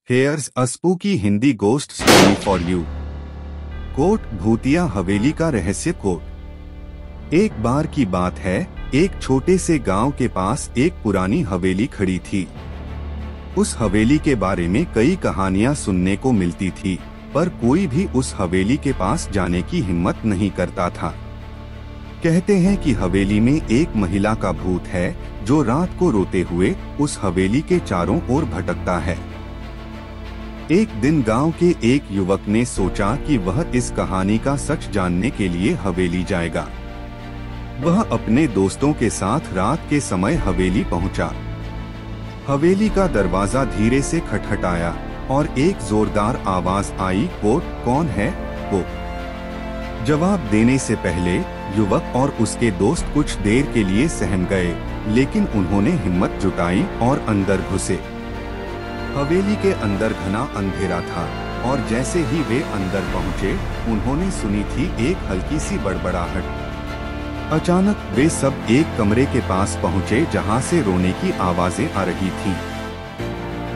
Hairs a spooky Hindi ghost story for you. कोट भूतिया हवेली का रहस्य। कोट एक बार की बात है, एक छोटे से गांव के पास एक पुरानी हवेली खड़ी थी। उस हवेली के बारे में कई कहानियां सुनने को मिलती थी, पर कोई भी उस हवेली के पास जाने की हिम्मत नहीं करता था। कहते हैं कि हवेली में एक महिला का भूत है जो रात को रोते हुए उस हवेली के चारों ओर भटकता है। एक दिन गांव के एक युवक ने सोचा कि वह इस कहानी का सच जानने के लिए हवेली जाएगा। वह अपने दोस्तों के साथ रात के समय हवेली पहुंचा। हवेली का दरवाजा धीरे से खटखटाया और एक जोरदार आवाज आई, कोट कौन है? वो जवाब देने से पहले युवक और उसके दोस्त कुछ देर के लिए सहम गए, लेकिन उन्होंने हिम्मत जुटाई और अंदर घुसे। हवेली के अंदर घना अंधेरा था और जैसे ही वे अंदर पहुंचे, उन्होंने सुनी थी एक हल्की सी बड़बड़ाहट। अचानक वे सब एक कमरे के पास पहुंचे जहां से रोने की आवाजें आ रही थीं।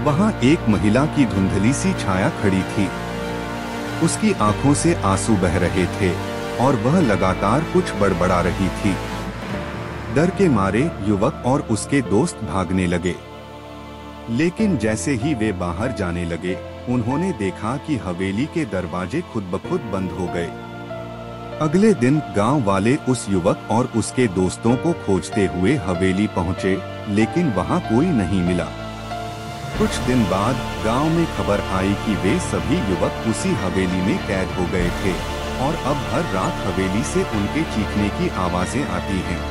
वहां एक महिला की धुंधली सी छाया खड़ी थी। उसकी आंखों से आंसू बह रहे थे और वह लगातार कुछ बड़बड़ा रही थी। डर के मारे युवक और उसके दोस्त भागने लगे, लेकिन जैसे ही वे बाहर जाने लगे, उन्होंने देखा कि हवेली के दरवाजे खुद ब खुद बंद हो गए। अगले दिन गांव वाले उस युवक और उसके दोस्तों को खोजते हुए हवेली पहुंचे, लेकिन वहां कोई नहीं मिला। कुछ दिन बाद गांव में खबर आई कि वे सभी युवक उसी हवेली में कैद हो गए थे और अब हर रात हवेली से उनके चीखने की आवाजें आती हैं।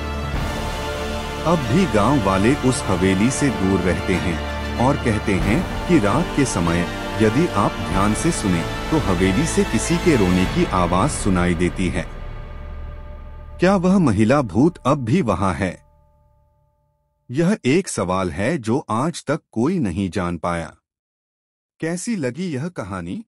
अब भी गांव वाले उस हवेली से दूर रहते हैं और कहते हैं कि रात के समय यदि आप ध्यान से सुने तो हवेली से किसी के रोने की आवाज सुनाई देती है। क्या वह महिला भूत अब भी वहां है? यह एक सवाल है जो आज तक कोई नहीं जान पाया। कैसी लगी यह कहानी?